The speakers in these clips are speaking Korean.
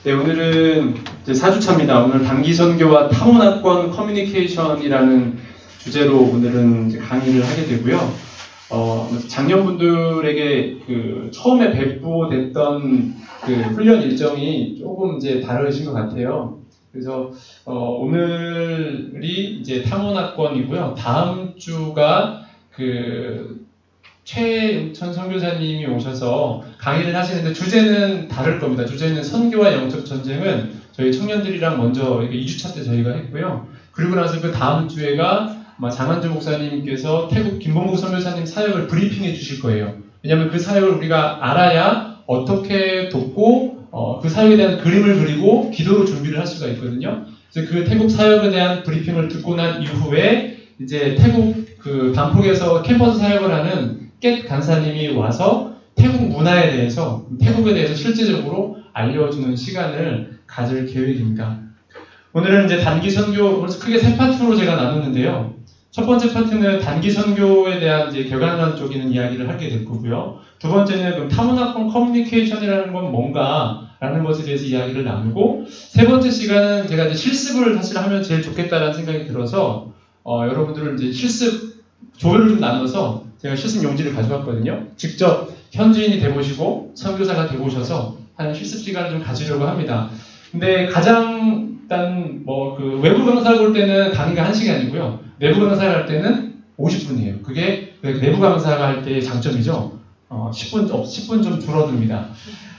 네, 오늘은 이제 4주차입니다. 오늘 단기 선교와 타문화권 커뮤니케이션이라는 주제로 오늘은 이제 강의를 하게 되고요. 작년 분들에게 처음에 배부됐던 훈련 일정이 조금 이제 다르신 것 같아요. 그래서 오늘이 이제 타문화권이고요. 다음 주가 최우천 선교사님이 오셔서 강의를 하시는데 주제는 다를 겁니다. 주제는 선교와 영적 전쟁은 저희 청년들이랑 먼저 2주차 때 저희가 했고요. 그리고 나서 그 다음 주에가 아마 장한주 목사님께서 태국 김봉국 선교사님 사역을 브리핑해 주실 거예요. 왜냐하면 그 사역을 우리가 알아야 어떻게 돕고 그 사역에 대한 그림을 그리고 기도로 준비를 할 수가 있거든요. 그래서 그 태국 사역에 대한 브리핑을 듣고 난 이후에 이제 태국 방콕에서 캠퍼스 사역을 하는 깻 간사님이 와서 태국 문화에 대해서, 태국에 대해서 실제적으로 알려주는 시간을 가질 계획입니다. 오늘은 이제 단기 선교, 크게 세 파트로 제가 나눴는데요. 첫 번째 파트는 단기 선교에 대한 이제 결과론적인 이야기를 하게 될 거고요. 두 번째는 타문화권 커뮤니케이션이라는 건 뭔가라는 것에 대해서 이야기를 나누고, 세 번째 시간은 제가 이제 실습을 사실 하면 제일 좋겠다라는 생각이 들어서 여러분들을 이제 실습 조별을 좀 나눠서 제가 실습 용지를 가져왔거든요. 직접 현지인이 돼보시고 선교사가 돼보셔서 하는 실습 시간을 좀 가지려고 합니다. 근데 가장 일단 외부 강사를 볼 때는 강의가 1시간이고요. 내부 강사를 할 때는 50분이에요. 그게 내부 강사가 할 때의 장점이죠. 10분 좀 줄어듭니다.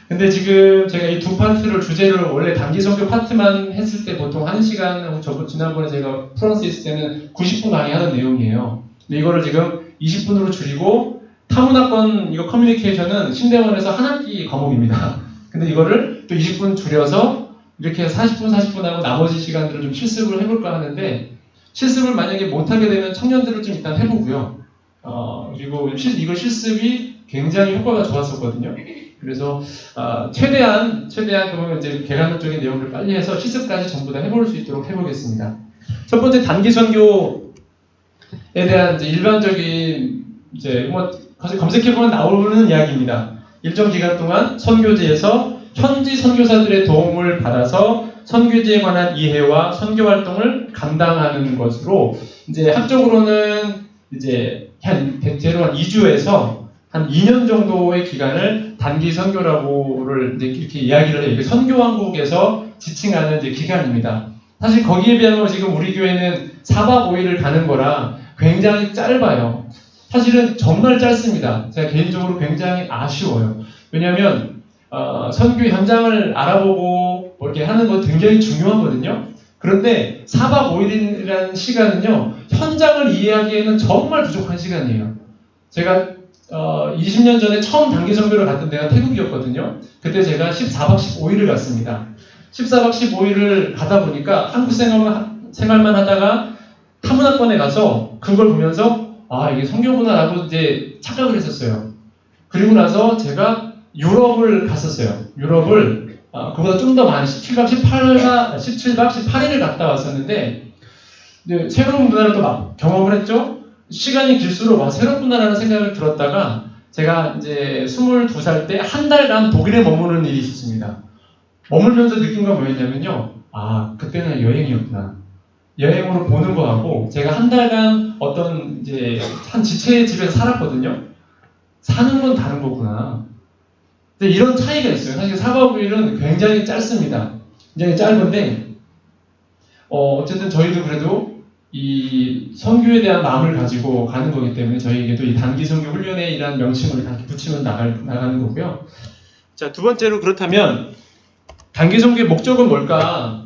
근데 지금 제가 이 두 파트를 주제를 원래 단기 선교 파트만 했을 때 보통 1시간, 지난번에 제가 프랑스에 있을 때는 90분 강의하는 내용이에요. 근데 이거를 지금 20분으로 줄이고 타문화권 이거 커뮤니케이션은 신대원에서 한 학기 과목입니다. 근데 이거를 또 20분 줄여서 이렇게 40분 하고 나머지 시간들을 좀 실습을 해볼까 하는데 실습을 만약에 못하게 되면 청년들을 좀 일단 해보고요. 그리고 이거 실습이 굉장히 효과가 좋았었거든요. 그래서 최대한 그러면 이제 개괄적인 내용을 빨리 해서 실습까지 전부 다 해볼 수 있도록 해보겠습니다. 첫 번째 단기 선교에 대한 이제 일반적인 이제 검색해보면 나오는 이야기입니다. 일정 기간 동안 선교지에서 현지 선교사들의 도움을 받아서 선교지에 관한 이해와 선교 활동을 감당하는 것으로 이제 학적으로는 이제 대체로 한 2주에서 한 2년 정도의 기간을 단기 선교라고를 이제 이렇게 이야기를 해요. 이게 선교왕국에서 지칭하는 이제 기간입니다. 사실 거기에 비하면 지금 우리 교회는 4박 5일을 가는 거라 굉장히 짧아요. 사실은 정말 짧습니다. 제가 개인적으로 굉장히 아쉬워요. 왜냐하면 선교 현장을 알아보고 이렇게 하는 거 굉장히 중요하거든요. 그런데 4박 5일이라는 시간은요, 현장을 이해하기에는 정말 부족한 시간이에요. 제가 20년 전에 처음 단기 선교를 갔던 데가 태국이었거든요. 그때 제가 14박 15일을 갔습니다. 14박 15일을 가다 보니까 한국 생활만 하다가 타문화권에 가서 그걸 보면서 이게 선교구나라고 이제 착각을 했었어요. 그리고 나서 제가 유럽을 갔었어요. 유럽을 그보다 좀 더 많이 17박 18일을 갔다 왔었는데 새로운 문화를 또 경험을 했죠. 시간이 길수록 새롭구나라는 생각을 들었다가 제가 이제 22살 때 한 달간 독일에 머무는 일이 있었습니다. 머물면서 느낀 건 뭐였냐면요. 그때는 여행이었구나. 여행으로 보는 거하고 제가 한 달간 어떤 이제 한 지체의 집에서 살았거든요. 사는 건 다른 거구나. 근데 이런 차이가 있어요. 사실 4박 5일은 굉장히 짧습니다. 굉장히 짧은데 어쨌든 저희도 그래도 이 선교에 대한 마음을 가지고 가는 거기 때문에 저희에게도 이 단기 선교 훈련회이라는 명칭을 다 붙이면 나가는 거고요. 자, 두 번째로 그렇다면 단기 선교의 목적은 뭘까?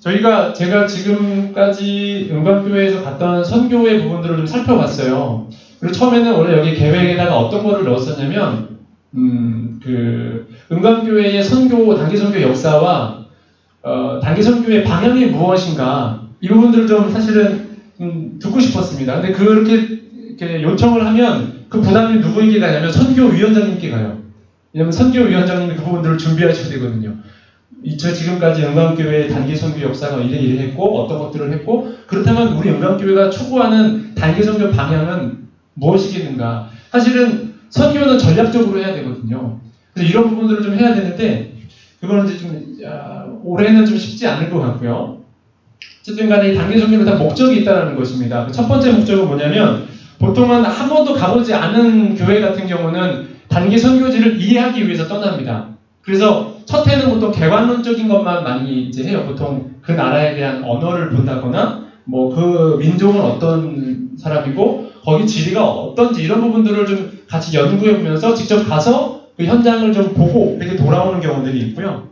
제가 지금까지 은광교회에서 갔던 선교의 부분들을 좀 살펴봤어요. 그리고 처음에는 원래 여기 계획에다가 어떤 거를 넣었었냐면, 은광교회의 단기 선교 역사와, 단기 선교의 방향이 무엇인가, 이 부분들을 좀 사실은 듣고 싶었습니다. 근데 이렇게 요청을 하면 그 부담이 누구에게 가냐면 선교위원장님께 가요. 왜냐면 선교위원장님이 그 부분들을 준비하셔야 되거든요. 지금까지 영광교회의 단기 선교 역사가 이래 했고 어떤 것들을 했고 그렇다면 우리 영광교회가 추구하는 단기 선교 방향은 무엇이겠는가? 사실은 선교는 전략적으로 해야 되거든요. 그래서 이런 부분들을 좀 해야 되는데 그거는 이제 좀 올해는 좀 쉽지 않을 것 같고요. 어쨌든 간에 이 단기 선교는 다 목적이 있다는 것입니다. 첫 번째 목적은 뭐냐면 보통은 한 번도 가보지 않은 교회 같은 경우는 단기 선교지를 이해하기 위해서 떠납니다. 그래서 첫 해는 보통 개관론적인 것만 많이 이제 해요. 보통 그 나라에 대한 언어를 본다거나 뭐 그 민족은 어떤 사람이고 거기 지리가 어떤지 이런 부분들을 좀 같이 연구해 보면서 직접 가서 그 현장을 좀 보고 이렇게 돌아오는 경우들이 있고요.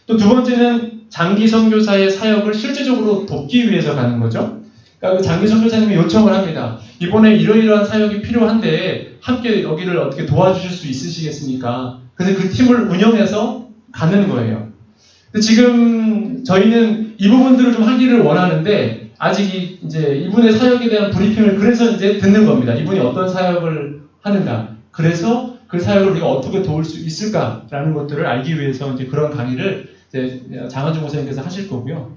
또 두 번째는 장기 선교사의 사역을 실제적으로 돕기 위해서 가는 거죠. 그러니까 그 장기 선교사님이 요청을 합니다. 이번에 이러이러한 사역이 필요한데 함께 여기를 어떻게 도와주실 수 있으시겠습니까? 그래서 그 팀을 운영해서 가는 거예요. 근데 지금 저희는 이 부분들을 좀 하기를 원하는데 아직 이제 이분의 사역에 대한 브리핑을 그래서 이제 듣는 겁니다. 이분이 어떤 사역을 하는가. 그래서 그 사역을 우리가 어떻게 도울 수 있을까라는 것들을 알기 위해서 이제 그런 강의를 이제 장한중 목사님께서 하실 거고요.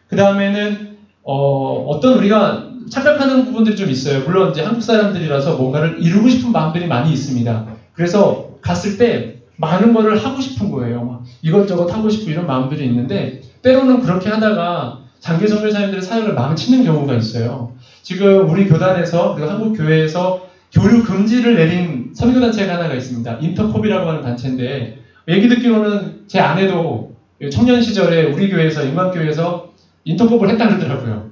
그 다음에는 어떤 우리가 착각하는 부분들이 좀 있어요. 물론 이제 한국 사람들이라서 뭔가를 이루고 싶은 마음들이 많이 있습니다. 그래서 갔을 때 많은 거를 하고 싶은 거예요. 막 이것저것 하고 싶고 이런 마음들이 있는데 때로는 그렇게 하다가 장기 선교사님들의 사역을 망치는 경우가 있어요. 지금 우리 교단에서 우리가 한국 교회에서 교류 금지를 내린 선교단체가 하나가 있습니다. 인터콥이라고 하는 단체인데 얘기 듣기로는 제 아내도 청년 시절에 우리 교회에서 인간교회에서 인터콥을 했다 그러더라고요.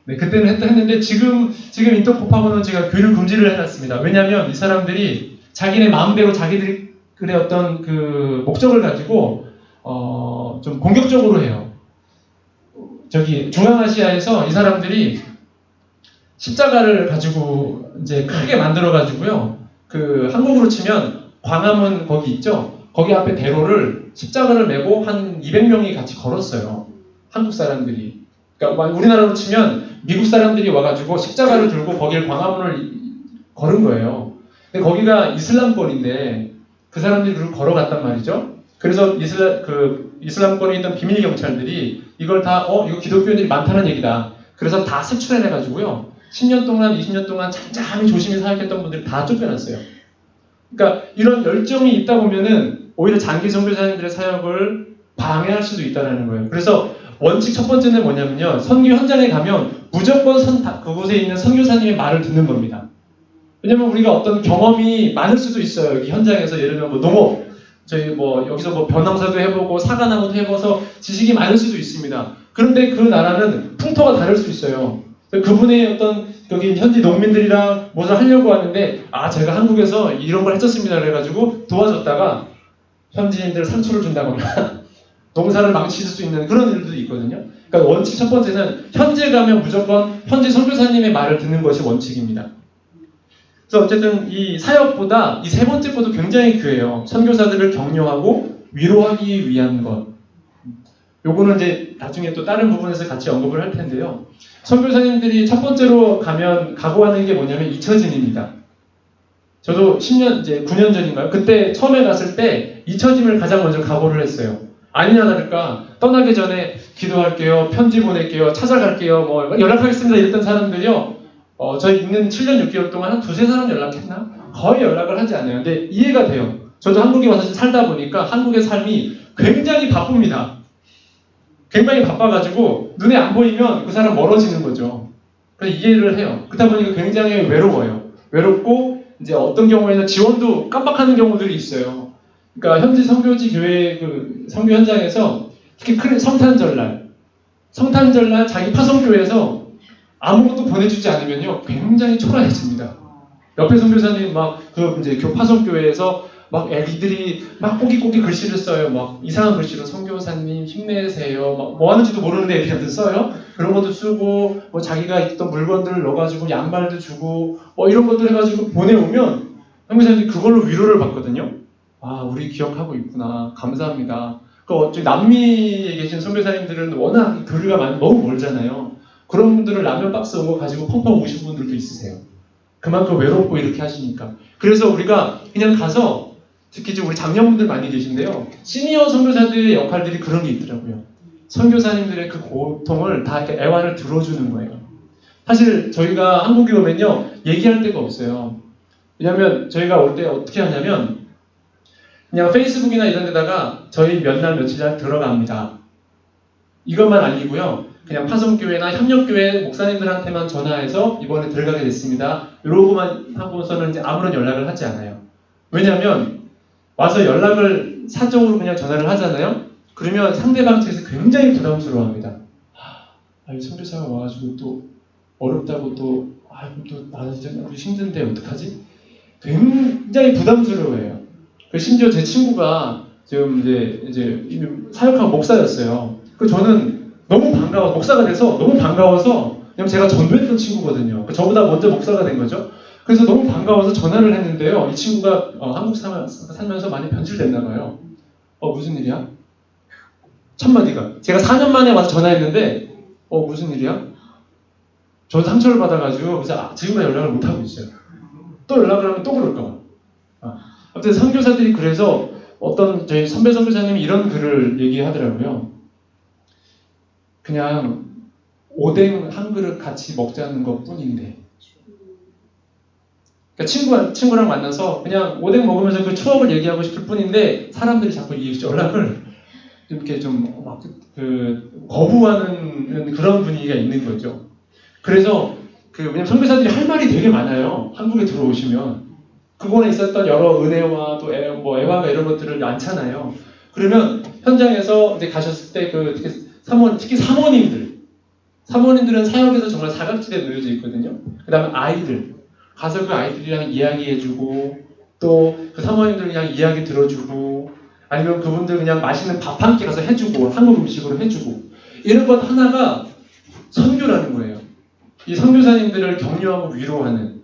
네, 그때는 했는데 지금 인터콥하고는 제가 교류 금지를 해놨습니다. 왜냐하면 이 사람들이 자기네 마음대로 자기들의 어떤 그 목적을 가지고 좀 공격적으로 해요. 저기 중앙아시아에서 이 사람들이 십자가를 가지고 이제 크게 만들어 가지고요. 그 한국으로 치면 광화문 거기 있죠. 거기 앞에 대로를 십자가를 메고 한 200명이 같이 걸었어요. 한국 사람들이. 그러니까 우리나라로 치면 미국 사람들이 와가지고 십자가를 들고 거기를 광화문을 걸은 거예요. 근데 거기가 이슬람권인데 그 사람들이 그걸 걸어갔단 말이죠. 그래서 이슬람권에 있던 비밀 경찰들이 이걸 다 이거 기독교인들이 많다는 얘기다. 그래서 다 색출해내가지고요. 10년 동안, 20년 동안 잠잠히 조심히 사역했던 분들이 다 쫓겨났어요. 그러니까 이런 열정이 있다 보면은 오히려 장기 선교사님들의 사역을 방해할 수도 있다는 거예요. 그래서 원칙 첫 번째는 뭐냐면요. 선교 현장에 가면 무조건 그곳에 있는 선교사님의 말을 듣는 겁니다. 왜냐면 우리가 어떤 경험이 많을 수도 있어요. 여기 현장에서 예를 들면 농업, 저희 여기서 벼농사도 해보고 사과나무도 해봐서 지식이 많을 수도 있습니다. 그런데 그 나라는 풍토가 다를 수 있어요. 그분의 어떤 여기 현지 농민들이랑 무엇을 하려고 하는데 제가 한국에서 이런 걸 했었습니다. 그래가지고 도와줬다가 현지인들 상처를 준다거나 농사를 망칠 수 있는 그런 일들도 있거든요. 그러니까 원칙 첫 번째는 현지에 가면 무조건 현지 선교사님의 말을 듣는 것이 원칙입니다. 그래서 어쨌든 이 사역보다 이 세 번째 것도 굉장히 귀해요. 선교사들을 격려하고 위로하기 위한 것. 요거는 이제 나중에 또 다른 부분에서 같이 언급을 할 텐데요. 선교사님들이 첫 번째로 각오하는 게 뭐냐면 잊혀짐입니다. 저도 9년 전인가요? 그때 처음에 갔을 때 잊혀짐을 가장 먼저 각오를 했어요. 아니나 다를까 떠나기 전에 기도할게요, 편지 보낼게요, 찾아갈게요, 연락하겠습니다 이랬던 사람들이요. 저희 있는 7년 6개월 동안 한 두세 사람 연락했나? 거의 연락을 하지 않아요. 근데 이해가 돼요. 저도 한국에 와서 살다 보니까 한국의 삶이 굉장히 바쁩니다. 굉장히 바빠가지고 눈에 안 보이면 그 사람 멀어지는 거죠. 그래서 이해를 해요. 그러다 보니까 굉장히 외로워요. 외롭고 이제 어떤 경우에는 지원도 깜빡하는 경우들이 있어요. 그러니까 현지 선교지 교회 그 선교 현장에서 특히 큰 성탄절날 자기 파송교회에서 아무것도 보내주지 않으면요 굉장히 초라해집니다. 옆에 선교사님 이제 파송교회에서 애기들이 꼬깃꼬깃 글씨를 써요. 이상한 글씨로 선교사님 힘내세요. 뭐 하는지도 모르는데 애들한테 써요. 그런 것도 쓰고 자기가 있던 물건들을 넣어가지고 양말도 주고 이런 것들 해가지고 보내오면 선교사님들이 그걸로 위로를 받거든요. 우리 기억하고 있구나. 감사합니다. 남미에 계신 선교사님들은 워낙 교류가 너무 멀잖아요. 그런 분들은 라면 박스 온 거 가지고 펑펑 오신 분들도 있으세요. 그만큼 외롭고 이렇게 하시니까. 그래서 우리가 그냥 가서 특히 우리 장년분들 많이 계신데요. 시니어 선교사들의 역할들이 그런 게 있더라고요. 선교사님들의 그 고통을 다 이렇게 애환을 들어주는 거예요. 사실 저희가 한국에 오면요 얘기할 데가 없어요. 왜냐하면 저희가 올 때 어떻게 하냐면 그냥 페이스북이나 이런 데다가 저희 몇 날 며칠 날 들어갑니다. 이것만 알리고요. 그냥 파송교회나 협력교회 목사님들한테만 전화해서 이번에 들어가게 됐습니다. 이러고만 하고서는 이제 아무런 연락을 하지 않아요. 왜냐하면 와서 연락을 사적으로 그냥 전화를 하잖아요. 그러면 상대방 측에서 굉장히 부담스러워합니다. 이 선교사가 와가지고 또 어렵다고 또 나는 진짜 우리 힘든데 어떡하지? 굉장히 부담스러워해요. 심지어 제 친구가 지금 이제 사역하고 목사였어요. 저는 너무 반가워, 목사가 돼서 너무 반가워서 그냥 제가 전도했던 친구거든요. 저보다 먼저 목사가 된 거죠. 그래서 너무 반가워서 전화를 했는데요. 이 친구가 한국 살면서 많이 변질됐나 봐요. 무슨 일이야? 첫마디가 제가 4년 만에 와서 전화했는데 무슨 일이야? 저 상처를 받아가지고 그래서 지금까지 연락을 못 하고 있어요. 또 연락을 하면 또 그럴까 봐. 아무튼 선교사들이 그래서 어떤 저희 선배 선교사님이 이런 글을 얘기하더라고요. 그냥 오뎅 한 그릇 같이 먹자는 것 뿐인데. 그러니까 친구랑 만나서 그냥 오뎅 먹으면서 그 추억을 얘기하고 싶을 뿐인데 사람들이 자꾸 이 연락을 이렇게 좀 막 거부하는 그런 분위기가 있는 거죠. 그래서 왜냐면 선교사들이 할 말이 되게 많아요. 한국에 들어오시면. 그곳에 있었던 여러 은혜와 또 애화가 이런 것들을 많잖아요. 그러면 현장에서 이제 가셨을 때 특히 사모님들은 사역에서 정말 사각지대에 놓여져 있거든요. 그 다음에 아이들 가서 그 아이들이랑 이야기해주고 또 그 사모님들 그냥 이야기 들어주고 아니면 그분들 그냥 맛있는 밥 한 끼 가서 해주고 한국 음식으로 해주고 이런 것 하나가 선교라는 거예요. 이 선교사님들을 격려하고 위로하는.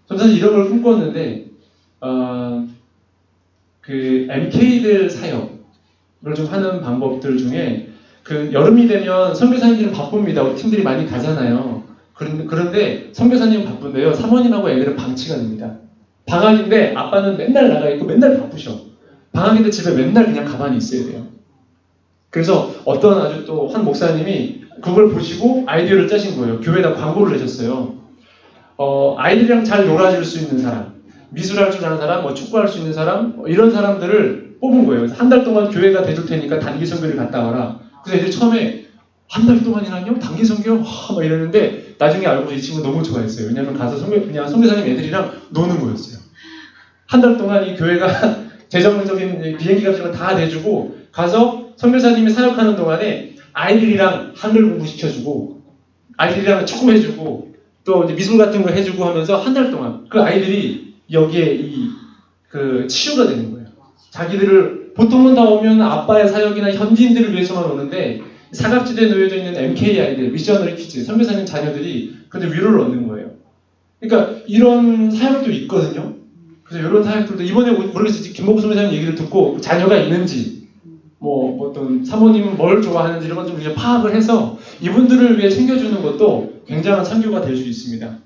저는 사실 이런 걸 꿈꿨는데 MK들 사역을 좀 하는 방법들 중에 여름이 되면 선교사님들은 바쁩니다. 팀들이 많이 가잖아요. 그런데 선교사님은 바쁜데요. 사모님하고 애들은 방치가 됩니다. 방학인데 아빠는 맨날 나가 있고 맨날 바쁘셔. 방학인데 집에 맨날 그냥 가만히 있어야 돼요. 그래서 어떤 아주 또 한 목사님이 그걸 보시고 아이디어를 짜신 거예요. 교회에다 광고를 내셨어요. 아이들이랑 잘 놀아줄 수 있는 사람, 미술할 줄 아는 사람, 축구할 수 있는 사람, 이런 사람들을 뽑은 거예요. 그래서 한 달 동안 교회가 대줄 테니까 단기 선교를 갔다 와라. 그래서 애들이 처음에 한 달 동안이라뇨? 단기 선교? 막 이랬는데 나중에 알고 이 친구 너무 좋아했어요. 왜냐면 가서 그냥 선교사님 애들이랑 노는 거였어요. 한 달 동안 이 교회가 재정적인 비행기 같은 거 다 내주고 가서 선교사님이 사역하는 동안에 아이들이랑 한글 공부시켜주고 아이들이랑 축구해주고 또 이제 미술 같은 거 해주고 하면서 한 달 동안 그 아이들이 여기에 치유가 되는 거예요. 자기들을 보통은 다 오면 아빠의 사역이나 현지인들을 위해서만 오는데 사각지대에 놓여져 있는 MK 아이들, 미셔너리 키즈, 선교사님 자녀들이 근데 위로를 얻는 거예요. 그러니까 이런 사역도 있거든요. 그래서 이런 사역들도 이번에 모르겠어요. 김목수 선교사님 얘기를 듣고 자녀가 있는지 어떤 사모님은 뭘 좋아하는지 이런 것 좀 파악을 해서 이분들을 위해 챙겨주는 것도 굉장한 선교가 될 수 있습니다.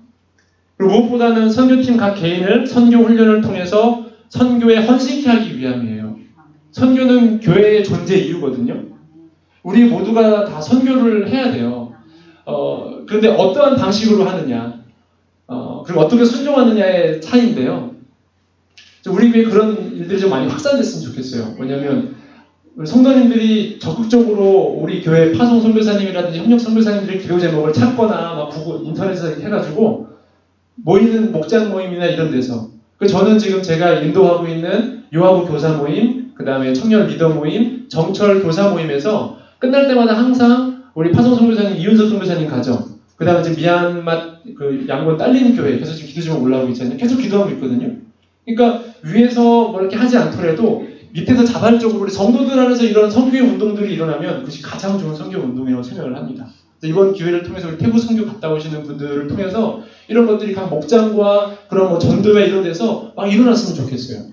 그리고 무엇보다는 선교팀 각 개인을 선교 훈련을 통해서 선교에 헌신케 하기 위함이에요. 선교는 교회의 존재 이유거든요. 우리 모두가 다 선교를 해야 돼요. 그런데 어떠한 방식으로 하느냐, 그리고 어떻게 순종하느냐의 차이인데요. 우리 교회 그런 일들이 좀 많이 확산됐으면 좋겠어요. 왜냐하면 성도님들이 적극적으로 우리 교회 파송 선교사님이라든지 협력 선교사님들의 기도 제목을 찾거나 구글 인터넷에서 해가지고 모이는 목장 모임이나 이런 데서 저는 지금 제가 인도하고 있는 요하부 교사 모임, 그 다음에 청년 리더 모임, 정철 교사 모임에서 끝날 때마다 항상 우리 파송 선교사님 이윤석 선교사님 가죠. 그 다음에 지금 미얀마 양곤 딸린 교회 계속 지금 기도 제목 올라오고 있잖아요. 계속 기도하고 있거든요. 그러니까 위에서 이렇게 하지 않더라도 밑에서 자발적으로 우리 성도들 안에서 이런 선교의 운동들이 일어나면 그것이 가장 좋은 선교 운동이라고 생각을 합니다. 이번 기회를 통해서 우리 태국 선교 갔다 오시는 분들을 통해서 이런 것들이 각 목장과 그런 전도회 이런 데서 막 일어났으면 좋겠어요.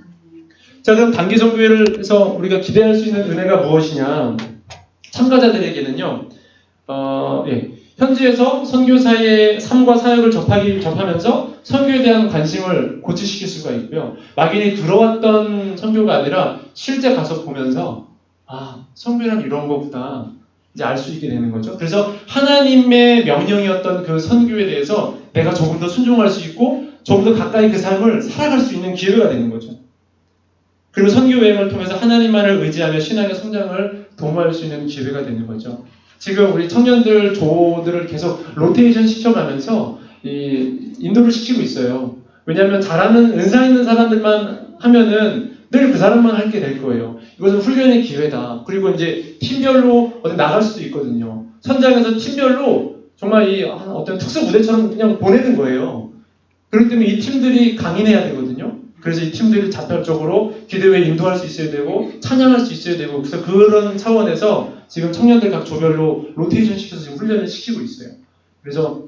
자, 그럼 단기 선교회에서 우리가 기대할 수 있는 은혜가 무엇이냐? 참가자들에게는요, 현지에서 선교사의 삶과 사역을 접하면서 선교에 대한 관심을 고취시킬 수가 있고요. 막연히 들어왔던 선교가 아니라 실제 가서 보면서 선교란 이런 거구나 이제 알 수 있게 되는 거죠. 그래서 하나님의 명령이었던 그 선교에 대해서 내가 조금 더 순종할 수 있고 조금 더 가까이 그 삶을 살아갈 수 있는 기회가 되는 거죠. 그리고 선교 여행을 통해서 하나님만을 의지하며 신앙의 성장을 도모할 수 있는 기회가 되는 거죠. 지금 우리 청년들 조들을 계속 로테이션 시켜가면서 인도를 시키고 있어요. 왜냐하면 잘하는 은사 있는 사람들만 하면은 늘 그 사람만 하게 될 거예요. 이것은 훈련의 기회다. 그리고 이제 팀별로 어디 나갈 수도 있거든요. 선장에서 팀별로 정말 어떤 특수 무대처럼 그냥 보내는 거예요. 그렇기 때문에 이 팀들이 강인해야 되거든요. 그래서 이 팀들이 자발적으로 기도회에 인도할 수 있어야 되고 찬양할 수 있어야 되고, 그래서 그런 차원에서 지금 청년들 각 조별로 로테이션 시켜서 지금 훈련을 시키고 있어요. 그래서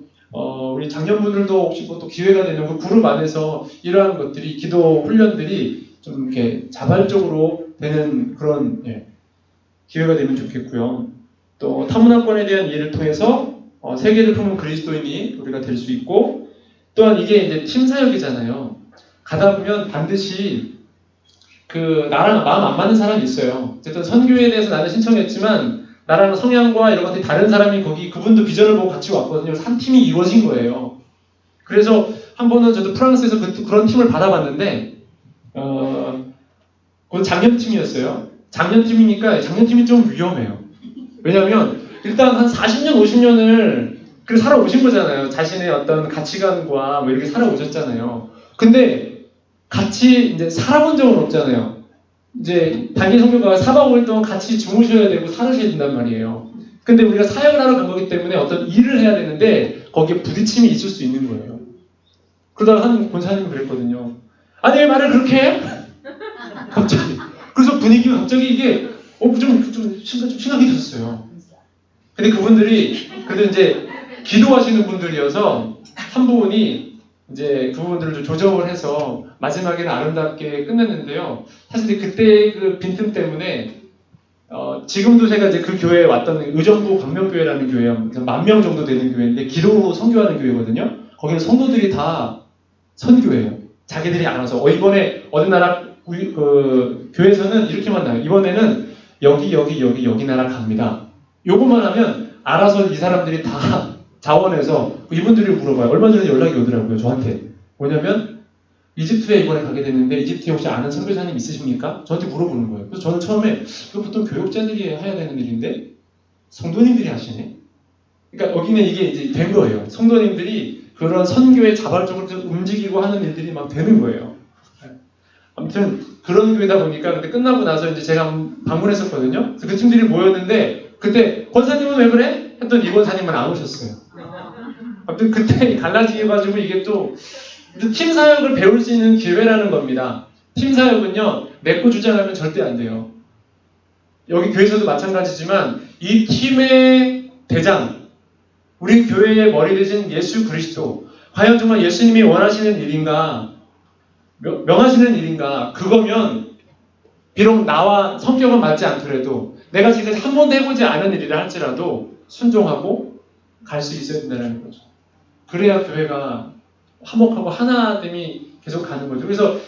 우리 장년분들도 혹시 또 기회가 되는 그 그룹 안에서 이러한 것들이, 기도 훈련들이 좀 이렇게 자발적으로 되는 그런 기회가 되면 좋겠고요. 또 타문화권에 대한 이해를 통해서 세계를 품은 그리스도인이 우리가 될 수 있고, 또한 이게 이제 팀 사역이잖아요. 가다 보면 반드시 나랑 마음 안 맞는 사람이 있어요. 어쨌든 선교에 대해서 나는 신청했지만 나랑 성향과 이런 것들이 다른 사람이 그분도 비전을 보고 같이 왔거든요. 그래서 한 팀이 이루어진 거예요. 그래서 한 번은 저도 프랑스에서 그런 팀을 받아봤는데 그건 작년팀이었어요. 작년팀이니까 작년팀이 좀 위험해요. 왜냐하면 일단 한 40년, 50년을 살아오신 거잖아요. 자신의 어떤 가치관과 뭐 이렇게 살아오셨잖아요. 근데 같이 이제 살아본 적은 없잖아요. 이제 단기 선교가 4박 5일 동안 같이 주무셔야 되고 살으셔야 된단 말이에요. 근데 우리가 사역을 하러 간 거기 때문에 어떤 일을 해야 되는데 거기에 부딪힘이 있을 수 있는 거예요. 그러다가 한 권사님이 그랬거든요. 아니 왜 말을 그렇게 해? 갑자기. 그래서 분위기가 갑자기 이게 좀 심각해졌어요. 근데 그분들이 그래도 이제 기도하시는 분들이어서 한 분이 이제 그분들을 좀 조정을 해서 마지막에는 아름답게 끝냈는데요. 사실 그때 그 빈틈 때문에 지금도 제가 이제 그 교회에 왔던 의정부 광명교회라는 교회예요. 10,000명 정도 되는 교회인데 기도로 선교하는 교회거든요. 거기는 성도들이 다 선교예요. 자기들이 알아서 이번에 어느 나라 교회에서는 이렇게만 나요. 이번에는 여기 나라 갑니다. 요것만 하면 알아서 이 사람들이 다 자원해서 이분들이 물어봐요. 얼마 전에 연락이 오더라고요. 저한테. 뭐냐면 이집트에 이번에 가게 됐는데 이집트에 혹시 아는 선교사님 있으십니까? 저한테 물어보는 거예요. 그래서 저는 처음에 이거 보통 교육자들이 해야 되는 일인데 성도님들이 하시네. 그러니까 여기는 이게 이제 된 거예요. 성도님들이 그런 선교에 자발적으로 움직이고 하는 일들이 막 되는 거예요. 아무튼 그런 교회다 보니까 근데 끝나고 나서 이제 제가 방문했었거든요. 그래서 그 팀들이 모였는데 그때 권사님은 왜 그래? 했더니 이 권사님은 안 오셨어요. 아무튼 그때 갈라지게 가지고 이게 또 팀 사역을 배울 수 있는 기회라는 겁니다. 팀 사역은요, 내 거 주장하면 절대 안 돼요. 여기 교회에서도 마찬가지지만 이 팀의 대장, 우리 교회의 머리 대신 예수 그리스도, 과연 정말 예수님이 원하시는 일인가, 명하시는 일인가, 그거면 비록 나와 성격은 맞지 않더라도 내가 지금 한 번도 해보지 않은 일이라 할지라도 순종하고 갈 수 있어야 된다는 거죠. 그래야 교회가 화목하고 하나됨이 계속 가는 거죠. 그래서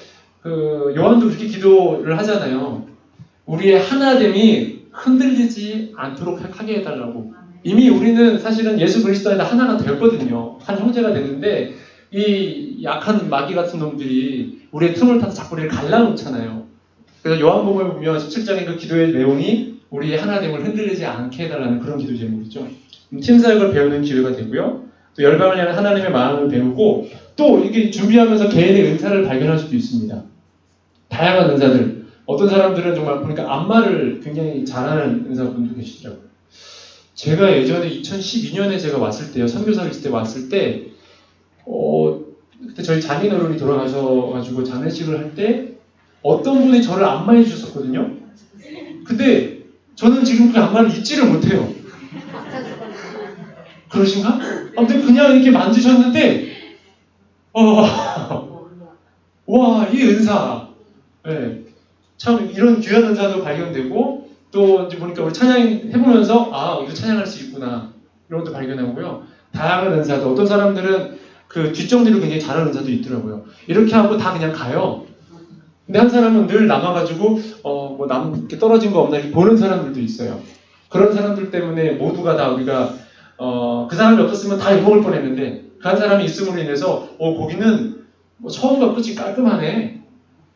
요한도 그렇게 기도를 하잖아요. 우리의 하나됨이 흔들리지 않도록 하게 해달라고. 이미 우리는 사실은 예수 그리스도 안에서 하나가 되었거든요. 한 형제가 됐는데 이 약한 마귀 같은 놈들이 우리의 틈을 타서 자꾸 우리를 갈라놓잖아요. 그래서 요한복음을 보면 17장의 그 기도의 내용이 우리의 하나됨을 흔들리지 않게 해달라는 그런 기도 제목이죠. 팀 사역을 배우는 기회가 되고요. 또 열방을 향한 하나님의 마음을 배우고 또 이게 준비하면서 개인의 은사를 발견할 수도 있습니다. 다양한 은사들. 어떤 사람들은 정말 보니까 안마를 굉장히 잘하는 은사분도 계시더라고요. 제가 예전에 2012년에 제가 왔을 때요. 선교사로 있을 때 왔을 때 그때 저희 장인어른이 돌아가셔가지고 장례식을 할 때 어떤 분이 저를 안마해 주셨었거든요. 근데 저는 지금 그 안마를 잊지를 못해요. 그러신가? 아무튼 그냥 이렇게 만지셨는데 와, 이 은사. 네. 참 이런 귀한 은사도 발견되고 또 이제 보니까 우리 찬양 해보면서 우리도 찬양할 수 있구나 이런 것도 발견하고요. 다양한 은사도 어떤 사람들은 그 뒷정리를 굉장히 잘하는 은사도 있더라고요. 이렇게 하고 다 그냥 가요. 근데 한 사람은 늘 남아가지고 뭐 남 이렇게 떨어진 거 없나 이렇게 보는 사람들도 있어요. 그런 사람들 때문에 모두가 다 우리가 그 사람이 없었으면 다 욕먹을 뻔했는데 그 한 사람이 있음으로 인해서 거기는 뭐 처음과 끝이 깔끔하네.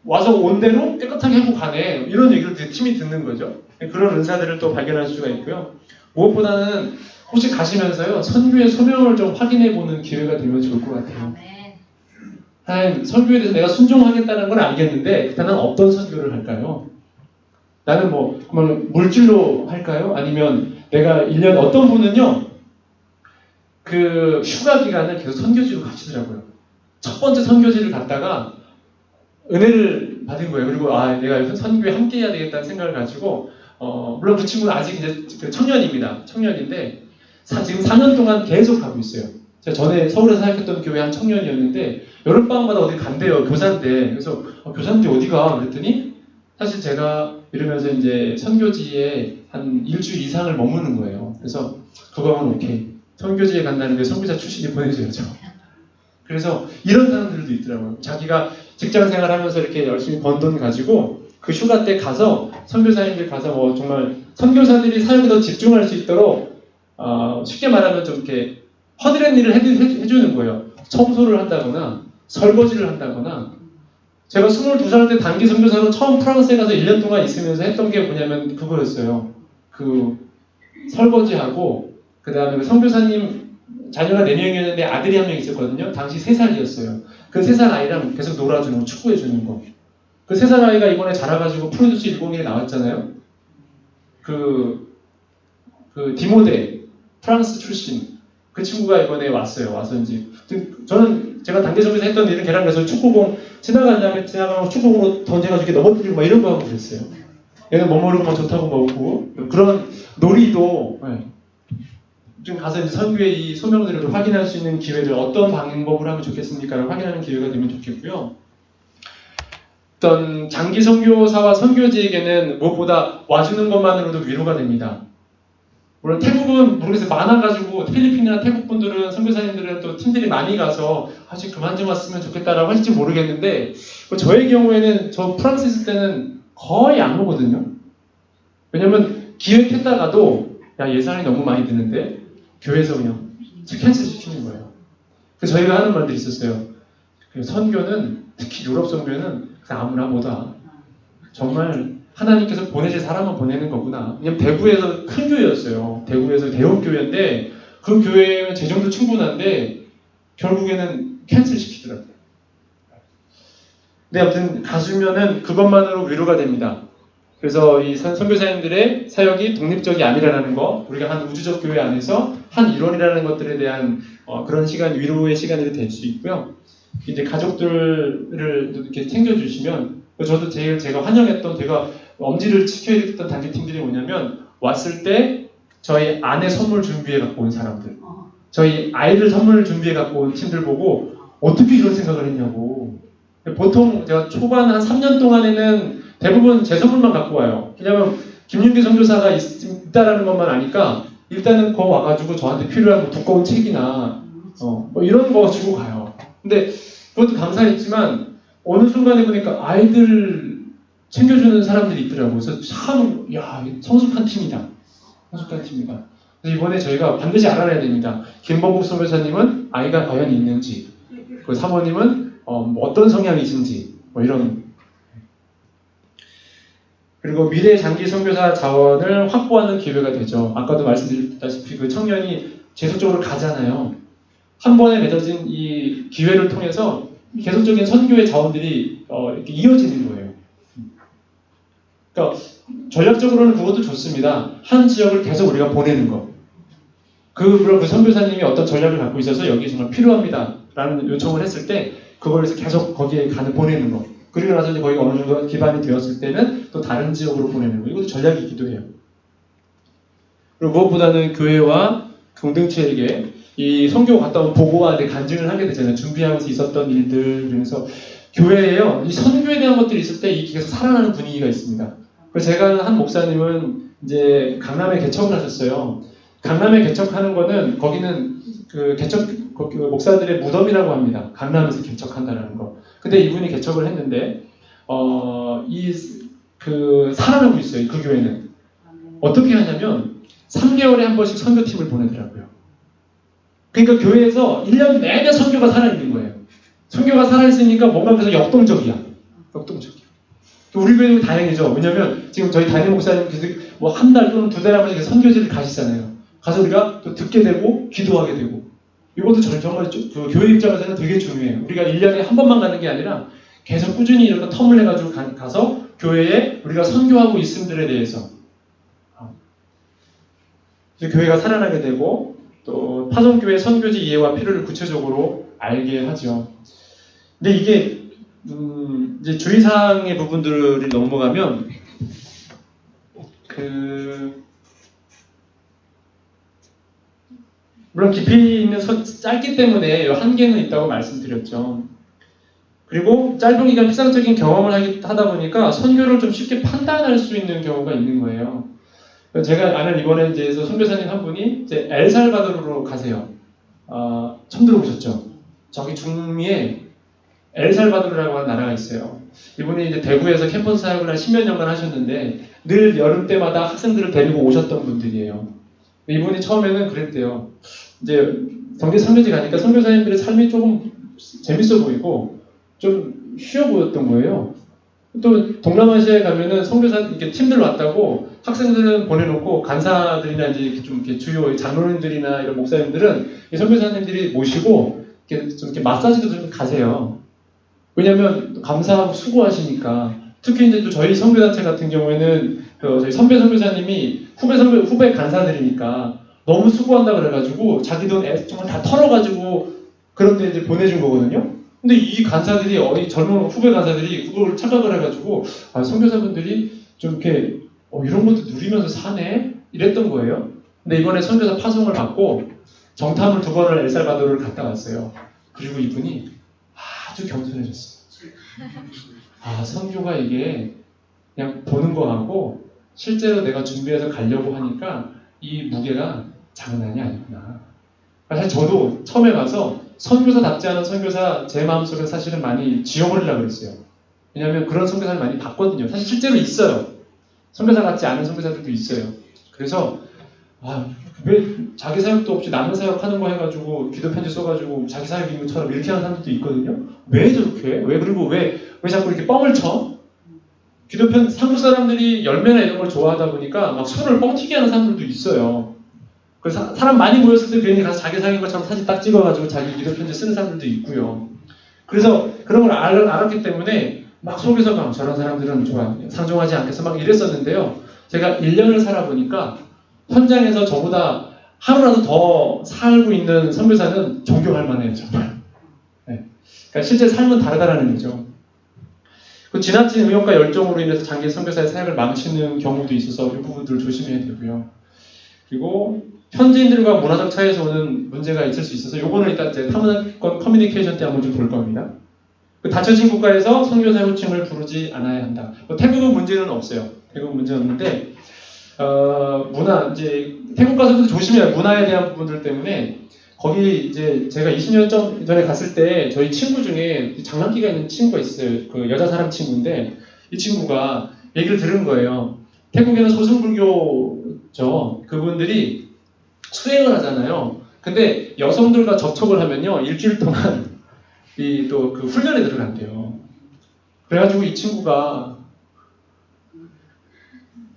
와서 온 대로 깨끗하게 하고 가네. 이런 얘기를 팀이 듣는 거죠. 그런 은사들을 또 발견할 수가 있고요. 무엇보다는 혹시 가시면서요, 선교의 소명을 좀 확인해 보는 기회가 되면 좋을 것 같아요. 하나님, 선교에 대해서 내가 순종하겠다는 건 알겠는데, 나는 어떤 선교를 할까요? 나는 뭐, 물질로 할까요? 아니면 내가 1년, 어떤 분은요, 그 휴가 기간을 계속 선교지로 가시더라고요. 첫 번째 선교지를 갔다가 은혜를 받은 거예요. 그리고 내가 선교에 함께 해야 되겠다는 생각을 가지고 물론 그 친구는 아직 이제 청년입니다. 청년인데 지금 4년 동안 계속 가고 있어요. 제가 전에 서울에서 사역했던 교회 한 청년이었는데 여름방학마다 어디 간대요. 교사인데. 그래서 교사인데 어디가? 그랬더니 사실 제가 이러면서 이제 선교지에 한 일주일 이상을 머무는 거예요. 그래서 그거 하면 오케이. 선교지에 간다는데 선교사 출신이 보내줘야죠. 그래서 이런 사람들도 있더라고요. 자기가 직장 생활하면서 이렇게 열심히 번 돈 가지고 그 휴가 때 가서 선교사님들 가서 뭐 정말 선교사들이 사역에 더 집중할 수 있도록 쉽게 말하면 좀 이렇게 허드렛 일을 해주는 거예요. 청소를 한다거나 설거지를 한다거나. 제가 22살 때 단기 선교사로 처음 프랑스에 가서 1년 동안 있으면서 했던 게 뭐냐면 그거였어요. 그 설거지하고 그 다음에 선교사님 자녀가 4명이었는데 아들이 1명 있었거든요. 당시 3살이었어요. 그 3살 아이랑 계속 놀아주는 거, 축구해주는 거. 그 3살 아이가 이번에 자라가지고 프로듀스 101에 나왔잖아요. 그 디모데, 프랑스 출신. 그 친구가 이번에 왔어요. 와서 이제. 저는 제가 단계점에서 했던 일은 걔랑 가서 축구공 지나가고 축구공으로 던져가지고 넘어뜨리고 막 이런 거 하고 그랬어요. 얘는 뭐 모르고 막 좋다고 먹고. 그런 놀이도, 좀 가서 이제 선교의 이 소명들을 좀 확인할 수 있는 기회들, 어떤 방법을 하면 좋겠습니까를 확인하는 기회가 되면 좋겠고요. 어떤 장기 선교사와 선교지에게는 무엇보다 와주는 것만으로도 위로가 됩니다. 물론 태국은 모르겠어요. 많아가지고 필리핀이나 태국 분들은 선교사님들은 또 팀들이 많이 가서 아직 그만 좀 왔으면 좋겠다라고 할지 모르겠는데 저의 경우에는 저 프랑스 있을 때는 거의 안 오거든요. 왜냐면 기획했다가도 예산이 너무 많이 드는데 교회에서 그냥 캔슬 시키는 거예요. 그래서 저희가 하는 말들이 있었어요. 선교는 특히 유럽 선교는 그냥 아무나 못 와. 정말 하나님께서 보내실 사람만 보내는 거구나. 왜냐면 대구에서 큰 교회였어요. 대구에서 대형 교회인데 그 교회는 재정도 충분한데 결국에는 캔슬 시키더라고요. 근데 아무튼 가수면은 그것만으로 위로가 됩니다. 그래서 이 선교사님들의 사역이 독립적이 아니라는 거, 우리가 한 우주적 교회 안에서 한 일원이라는 것들에 대한 그런 시간, 위로의 시간이 될 수 있고요. 이제 가족들을 이렇게 챙겨주시면, 저도 제가 환영했던, 제가 엄지를 지켜야 됐던 단기팀들이 뭐냐면, 왔을 때 저희 아내 선물 준비해 갖고 온 사람들, 저희 아이들 선물 준비해 갖고 온 팀들 보고 어떻게 이런 생각을 했냐고. 보통 제가 초반 한 3년 동안에는 대부분 제 선물만 갖고 와요. 왜냐면 김윤기 선교사가 있다라는 것만 아니까 일단은 거 와가지고 저한테 필요한 뭐 두꺼운 책이나 뭐 이런 거 주고 가요. 근데 그것도 감사했지만 어느 순간에 보니까 아이들 챙겨주는 사람들이 있더라고요. 그래서 참 성숙한 팀이다. 성숙한 팀이다. 그래서 이번에 저희가 반드시 알아내야 됩니다. 김범국 선교사님은 아이가 과연 있는지, 그 사모님은 어떤 성향이신지 뭐 이런. 그리고 미래 장기 선교사 자원을 확보하는 기회가 되죠. 아까도 말씀드렸다시피 그 청년이 계속적으로 가잖아요. 한 번에 맺어진 이 기회를 통해서 계속적인 선교의 자원들이 이렇게 이어지는 거예요. 그러니까 전략적으로는 그것도 좋습니다. 한 지역을 계속 우리가 보내는 거. 물론 그 선교사님이 어떤 전략을 갖고 있어서 여기 정말 필요합니다라는 요청을 했을 때 그걸 계속 거기에 보내는 거. 그리고 나서 이제 거기가 어느 정도 기반이 되었을 때는 또 다른 지역으로 보내는 거. 이것도 전략이기도 해요. 그리고 무엇보다는 교회와 공동체에게 이 선교 갔다 온 보고와 간증을 하게 되잖아요. 준비하면서 있었던 일들. 그래서 교회에요. 이 선교에 대한 것들이 있을 때 이 계속 살아나는 분위기가 있습니다. 그래서 제가 한 목사님은 이제 강남에 개척을 하셨어요. 강남에 개척하는 거는 거기는 목사들의 무덤이라고 합니다. 강남에서 개척한다는 거. 근데 이분이 개척을 했는데 살아나고 있어요. 그 교회는. 어떻게 하냐면 3개월에 한 번씩 선교팀을 보내더라고요. 그러니까 교회에서 1년 내내 선교가 살아있는 거예요. 선교가 살아있으니까 뭔가 계속 역동적이야. 역동적이에요. 우리 교회는 다행이죠. 왜냐면 지금 저희 담임 목사님 뭐 한 달 또는 두 달에 한 번씩 선교지를 가시잖아요. 가서 우리가 또 듣게 되고 기도하게 되고 이것도 정말 그 교회 입장에서는 되게 중요해요. 우리가 1년에 한 번만 가는 게 아니라 계속 꾸준히 이런 텀을 내가지고 가서 교회에 우리가 선교하고 있음들에 대해서 교회가 살아나게 되고 또 파송교회 선교지 이해와 필요를 구체적으로 알게 하죠. 근데 이게 이제 주의사항의 부분들을 넘어가면 물론 깊이 있는 짧기 때문에 한계는 있다고 말씀드렸죠. 그리고 짧은 기간 피상적인 경험을 하다 보니까 선교를 좀 쉽게 판단할 수 있는 경우가 있는 거예요. 제가 아는 이번에 이제 선교사님 한 분이 이제 엘살바도르로 가세요. 처음 들어보셨죠? 저기 중미에 엘살바도르라고 하는 나라가 있어요. 이분이 이제 대구에서 캠퍼스 사역을 한 10몇 년간 하셨는데 늘 여름 때마다 학생들을 데리고 오셨던 분들이에요. 이분이 처음에는 그랬대요. 이제 경제 선교지 가니까 선교사님들의 삶이 조금 재밌어 보이고 좀 쉬워 보였던 거예요. 또 동남아시아에 가면은 선교사 이렇게 팀들 왔다고 학생들은 보내놓고 간사들이나 이제 좀 이렇게 주요 장로님들이나 이런 목사님들은 선교사님들이 모시고 이렇게 좀 이렇게 마사지도 좀 가세요. 왜냐하면 감사하고 수고하시니까. 특히 이제 또 저희 선교단체 같은 경우에는 저희 선배 선교사님이 후배 간사들이니까 너무 수고한다 그래가지고 자기 돈 정말 다 털어가지고 그런데 이제 보내준 거거든요. 근데 이 간사들이 젊은 후배 간사들이 그걸 착각을 해가지고 선교사분들이 좀 이렇게 이런 것도 누리면서 사네 이랬던 거예요. 근데 이번에 선교사 파송을 받고 정탐을 2번을 엘살바도르를 갔다 왔어요. 그리고 이분이 아주 겸손해졌어요. 선교가 이게 그냥 보는 거하고 실제로 내가 준비해서 가려고 하니까 이 무게가 장난이 아니구나. 사실 저도 처음에 가서 선교사답지 않은 선교사 제 마음속에 사실은 많이 지워버리려고 그랬어요. 왜냐하면 그런 선교사를 많이 봤거든요. 사실 실제로 있어요. 선교사 같지 않은 선교사들도 있어요. 그래서 왜 자기 사역도 없이 남의 사역하는 거 해가지고 기도 편지 써가지고 자기 사역인 것처럼 이렇게 하는 사람들도 있거든요. 왜 저렇게 해? 그리고 왜 자꾸 이렇게 뻥을 쳐? 기도편 한국 사람들이 열매나 이런 걸 좋아하다 보니까 막 술을 뻥튀기 하는 사람들도 있어요. 그래서 사람 많이 모였을 때 괜히 가서 자기 사역인 것처럼 사진 딱 찍어가지고 자기 기도 편지 쓰는 사람들도 있고요. 그래서 그런 걸 알았기 때문에 막 속에서 막 저런 사람들은 좋아 상종하지 않겠어 막 이랬었는데요. 제가 1년을 살아보니까 현장에서 저보다 하루라도 더 살고 있는 선교사는 존경할 만해요, 정말. 네. 그러니까 실제 삶은 다르다라는 거죠. 그 지나친 의욕과 열정으로 인해서 장기 선교사의 사역을 망치는 경우도 있어서 이 부분들을 조심해야 되고요. 그리고 현지인들과 문화적 차이에서 오는 문제가 있을 수 있어서 요거는 일단 이제 타문화권 커뮤니케이션 때 한번 좀 볼 겁니다. 그 닫혀진 국가에서 선교사 호칭을 부르지 않아야 한다. 태국은 문제는 없어요. 태국은 문제는 없는데 문화 이제 태국 가서도 조심해야 문화에 대한 부분들 때문에 거기 이제 제가 20년 전에 갔을 때 저희 친구 중에 장난기가 있는 친구가 있어요. 그 여자 사람 친구인데 이 친구가 얘기를 들은 거예요. 태국에는 소승불교죠. 그분들이 수행을 하잖아요. 근데 여성들과 접촉을 하면요 일주일 동안 또 그 훈련에 들어간대요. 그래가지고 이 친구가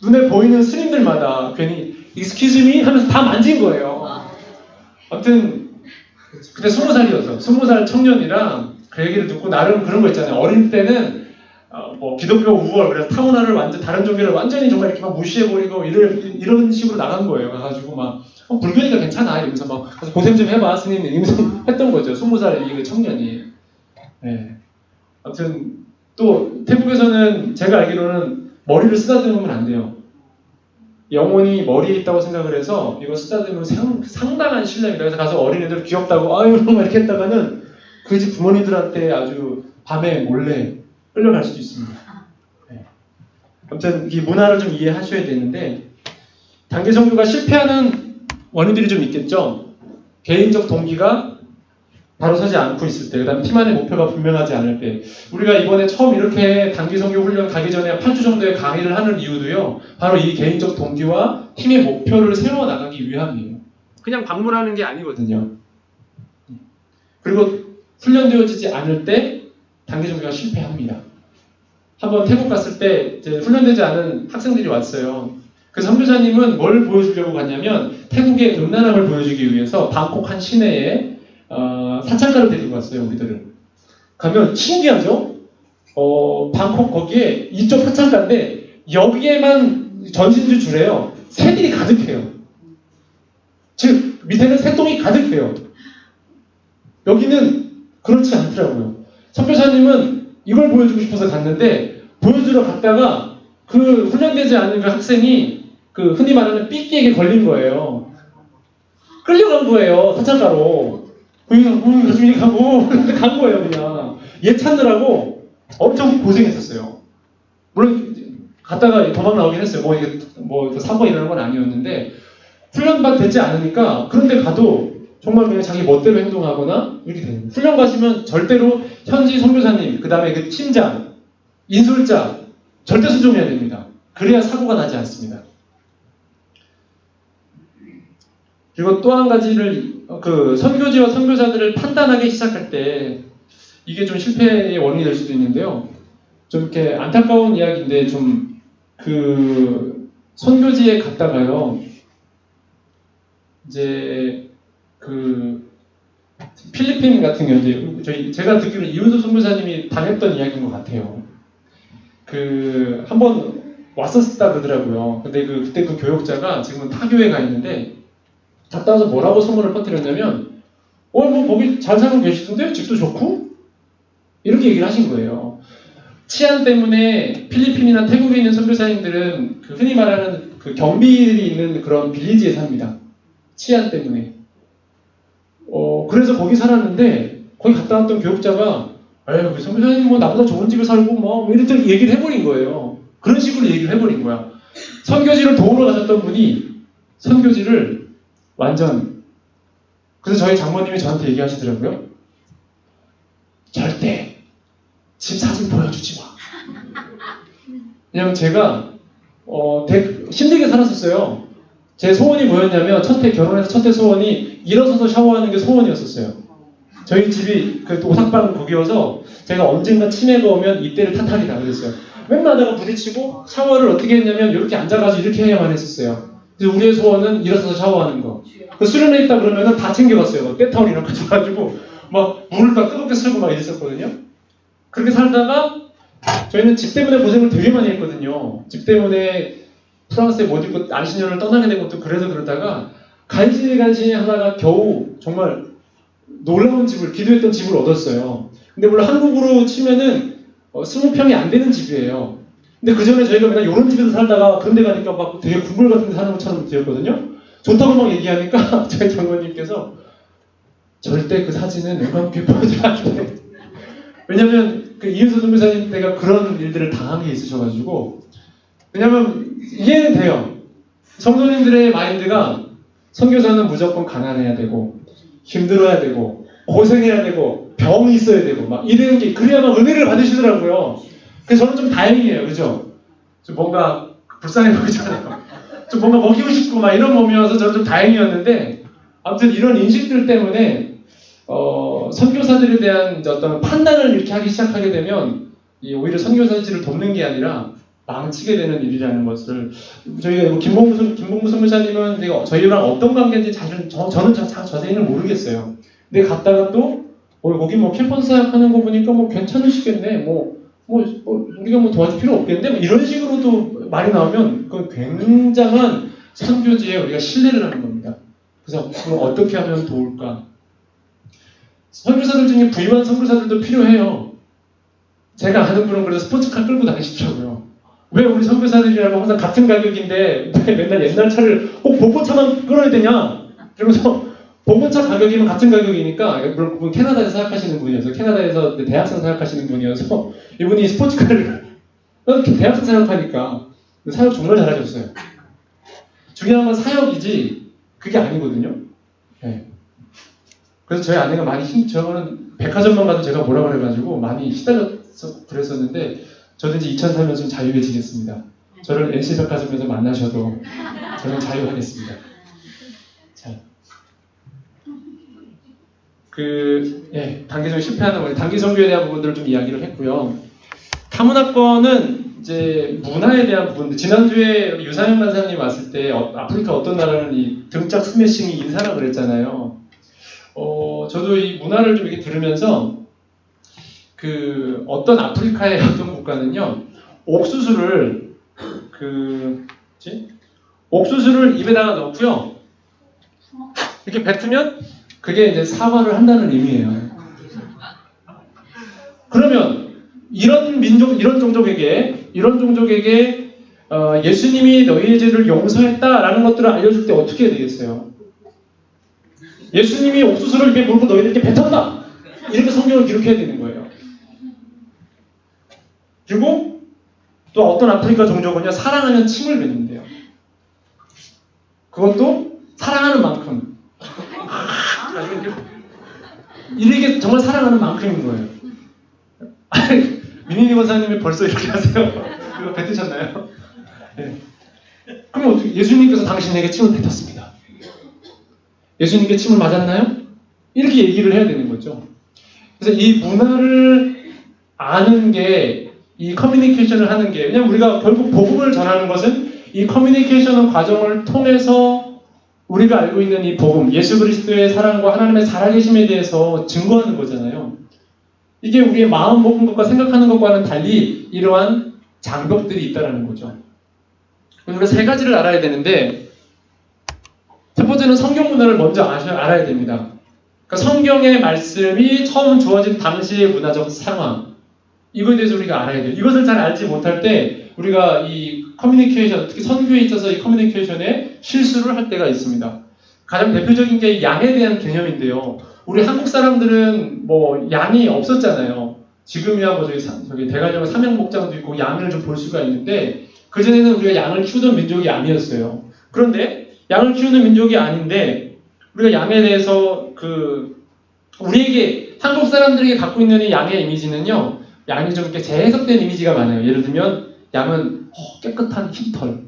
눈에 보이는 스님들마다 괜히 excuse me 하면서 다 만진 거예요. 아무튼 그때 20살이어서 20살 청년이랑 그 얘기를 듣고 나름 그런 거 있잖아요. 어릴 때는 뭐 기독교 우월 그래서 타문화를 완전 다른 종교를 완전히 정말 이렇게 막 무시해버리고 이런 식으로 나간 거예요. 가가지고 막 불교니까 괜찮아 이러면서 막 가서 고생 좀 해봐 스님 이러면서 했던 거죠. 20살 이 청년이. 네. 아무튼 또 태국에서는 제가 알기로는 머리를 쓰다듬으면 안 돼요. 영혼이 머리에 있다고 생각을 해서 이거 쓰다듬으면 상당한 신뢰입니다. 그래서 가서 어린애들 귀엽다고 아유 이렇게 했다가는 그 집 부모님들한테 아주 밤에 몰래 끌려갈 수도 있습니다. 네. 아무튼 이 문화를 좀 이해하셔야 되는데 단기 선교가 실패하는 원인들이 좀 있겠죠. 개인적 동기가 바로 서지 않고 있을 때, 그 다음에 팀 안의 목표가 분명하지 않을 때, 우리가 이번에 처음 이렇게 단기 선교 훈련 가기 전에 8주 정도의 강의를 하는 이유도요, 바로 이 개인적 동기와 팀의 목표를 세워나가기 위함이에요. 그냥 방문하는 게 아니거든요. 그리고 훈련되어지지 않을 때 단기 선교가 실패합니다. 한번 태국 갔을 때 이제 훈련되지 않은 학생들이 왔어요. 그 선교사님은 뭘 보여주려고 갔냐면 태국의 음란함을 보여주기 위해서 방콕 한 시내에 사창가를 데리고 갔어요. 우리들을. 가면 신기하죠? 방콕 거기에 이쪽 사창가인데 여기에만 전신주 주래요. 새들이 가득해요. 즉 밑에는 새똥이 가득해요. 여기는 그렇지 않더라고요. 선교사님은 이걸 보여주고 싶어서 갔는데 보여주러 갔다가 그 훈련되지 않은 그 학생이 그 흔히 말하는 삐끼에게 걸린 거예요. 끌려간 거예요. 사창가로. 나중에 가고 간 거예요. 그냥 얘 찾느라고 엄청 고생했었어요. 물론 갔다가 도망 나오긴 했어요. 뭐 사고가 일어난 건 아니었는데 훈련만 되지 않으니까 그런데 가도 정말 그냥 자기 멋대로 행동하거나 이렇게 돼요. 훈련 가시면 절대로 현지 선교사님, 그 다음에 그 팀장, 인솔자 절대 순종해야 됩니다. 그래야 사고가 나지 않습니다. 그리고 또 한 가지를 그 선교지와 선교사들을 판단하기 시작할 때 이게 좀 실패의 원인이 될 수도 있는데요. 좀 이렇게 안타까운 이야기인데 좀 그 선교지에 갔다가요. 이제 그 필리핀 같은 경우에 제가 듣기로 이윤수 선교사님이 당했던 이야기인 것 같아요. 그 한번 왔었다 그러더라고요. 근데 그때 그 교역자가 지금은 타교에 가 있는데 갔다 와서 뭐라고 소문을 퍼뜨렸냐면 뭐 거기 잘 살고 계시던데 집도 좋고 이렇게 얘기를 하신 거예요. 치안 때문에 필리핀이나 태국에 있는 선교사님들은 그 흔히 말하는 그 경비들이 있는 그런 빌리지에 삽니다. 치안 때문에. 그래서 거기 살았는데 거기 갔다 왔던 교육자가 에휴, 그 선교사님 뭐 나보다 좋은 집에 살고 뭐 이렇게 얘기를 해버린 거예요. 그런 식으로 얘기를 해버린 거야. 선교지를 도우러 가셨던 분이 선교지를 완전 그래서 저희 장모님이 저한테 얘기하시더라고요. 절대 집 사진 보여주지 마. 왜냐면 제가 힘들게 살았었어요. 제 소원이 뭐였냐면 결혼해서 첫해 소원이 일어서서 샤워하는 게 소원이었었어요. 저희 집이 그 오삭방 거기여서 제가 언젠가 치매가 오면 이때를 탓하리라 그랬어요. 맨날 하다가 부딪히고 샤워를 어떻게 했냐면 이렇게 앉아가지고 이렇게 해야만 했었어요. 그래서 우리의 소원은 일어서서 샤워하는 거. 그 수련회 있다 그러면 다 챙겨갔어요. 때타올 이런 거 가져가지고 막 물을 다 뜨겁게 쓰고 막 이랬었거든요. 그렇게 살다가 저희는 집 때문에 고생을 되게 많이 했거든요. 집 때문에 프랑스에 못 있고 안신년을 떠나게 된 것도 그래서 그러다가 간신히 하다가 겨우 정말 놀라운 집을 기도했던 집을 얻었어요. 근데 물론 한국으로 치면은 20평이 안 되는 집이에요. 근데 그 전에 저희가 맨날 이런 집에서 살다가 그런 데 가니까 막 되게 궁궐 같은 데 사는 것처럼 되었거든요. 좋다고 막 얘기하니까 저희 장모님께서 절대 그 사진은 웬만하면 보여주면 안 돼. 왜냐면 그 이윤서 선교사님 때가 그런 일들을 당한 게 있으셔가지고 왜냐면 이해는 돼요. 성도님들의 마인드가 선교사는 무조건 가난해야 되고 힘들어야 되고 고생해야 되고 병이 있어야 되고 막 이런 게 그래야만 은혜를 받으시더라고요. 그래서 저는 좀 다행이에요. 그죠? 좀 뭔가 불쌍해 보이잖아요. 좀 뭔가 먹이고 싶고 막 이런 몸이어서 저는 좀 다행이었는데 아무튼 이런 인식들 때문에 선교사들에 대한 어떤 판단을 이렇게 하기 시작하게 되면 오히려 선교사실을 돕는 게 아니라 망치게 되는 일이라는 것을 저희가 김봉무 선교사님은 저희랑 어떤 관계인지 저는 자세히는 모르겠어요. 근데 갔다가 또 거기 뭐 캠퍼스 사역하는 거 보니까 뭐 괜찮으시겠네. 우리가 뭐 도와줄 필요 없겠는데 뭐 이런 식으로도 말이 나오면 그건 굉장한 선교지에 우리가 신뢰를 하는 겁니다. 그래서 그럼 어떻게 하면 도울까? 선교사들 중에 부유한 선교사들도 필요해요. 제가 아는 분은 그래서 스포츠카 끌고 다니시더라고요. 왜 우리 선교사들이라고 항상 같은 가격인데 왜 맨날 옛날 차를 꼭 봉고차만 끌어야 되냐? 그러면서 봉고차 가격이면 같은 가격이니까 물론 그분 캐나다에서 사역하시는 분이어서 캐나다에서 대학생 사역하시는 분이어서 이분이 스포츠카를 대학생 사역하니까 사역 정말 잘하셨어요. 중요한 건 사역이지 그게 아니거든요. 네. 그래서 저희 아내가 많이 저는 백화점만 가도 제가 뭐라 그래가지고 많이 시달려서 그랬었는데 저도 이제 2003년 좀 자유해지겠습니다. 저를 NC 백화점에서 만나셔도 저는 자유하겠습니다. 자, 단기적으로 실패하는 단기 선교에 대한 부분들을 좀 이야기를 했고요. 사문화권은 이제 문화에 대한 부분들, 지난주에 유상현 간사님 왔을 때 아프리카 어떤 나라는 이 등짝 스매싱이 인사라 그랬잖아요. 저도 이 문화를 좀 이렇게 들으면서 그 어떤 아프리카의 어떤 국가는요, 옥수수를 옥수수를 입에다가 넣고요, 이렇게 뱉으면 그게 이제 사과를 한다는 의미예요. 그러면 이런 민족, 이런 종족에게 예수님이 너희의 죄를 용서했다라는 것들을 알려줄 때 어떻게 해야 되겠어요? 예수님이 옥수수를 입에 물고 너희들에게 뱉었다! 이렇게 성경을 기록해야 되는 거예요. 그리고 또 어떤 아프리카 종족은요, 사랑하면 침을 뱉는데요. 그것도 사랑하는 만큼. 이게 정말 사랑하는 만큼인 거예요. 민희니 권사님이 벌써 이렇게 하세요? 이거 뱉으셨나요? 네. 그럼 어떻게, 예수님께서 당신에게 침을 뱉었습니다. 예수님께 침을 맞았나요? 이렇게 얘기를 해야 되는 거죠. 그래서 이 문화를 아는 게, 이 커뮤니케이션을 하는 게, 왜냐면 우리가 결국 복음을 전하는 것은 이 커뮤니케이션 과정을 통해서 우리가 알고 있는 이 복음, 예수 그리스도의 사랑과 하나님의 살아계심에 대해서 증거하는 거잖아요. 이게 우리의 마음 먹은 것과 생각하는 것과는 달리 이러한 장벽들이 있다는 거죠. 우리가 세 가지를 알아야 되는데, 첫 번째는 성경 문화를 먼저 알아야 됩니다. 그러니까 성경의 말씀이 처음 주어진 당시의 문화적 상황, 이거에 대해서 우리가 알아야 돼요. 이것을 잘 알지 못할 때 우리가 이 커뮤니케이션, 특히 선교에 있어서 이 커뮤니케이션에 실수를 할 때가 있습니다. 가장 대표적인 게 양에 대한 개념인데요. 우리 한국 사람들은 뭐 양이 없었잖아요. 지금이야 뭐 저기 대가정 삼양목장도 있고 양을 좀 볼 수가 있는데, 그전에는 우리가 양을 키우던 민족이 아니었어요. 그런데 양을 키우는 민족이 아닌데 우리가 양에 대해서 우리에게 한국 사람들에게 갖고 있는 이 양의 이미지는요, 양이 좀 이렇게 재해석된 이미지가 많아요. 예를 들면 양은 깨끗한 흰털,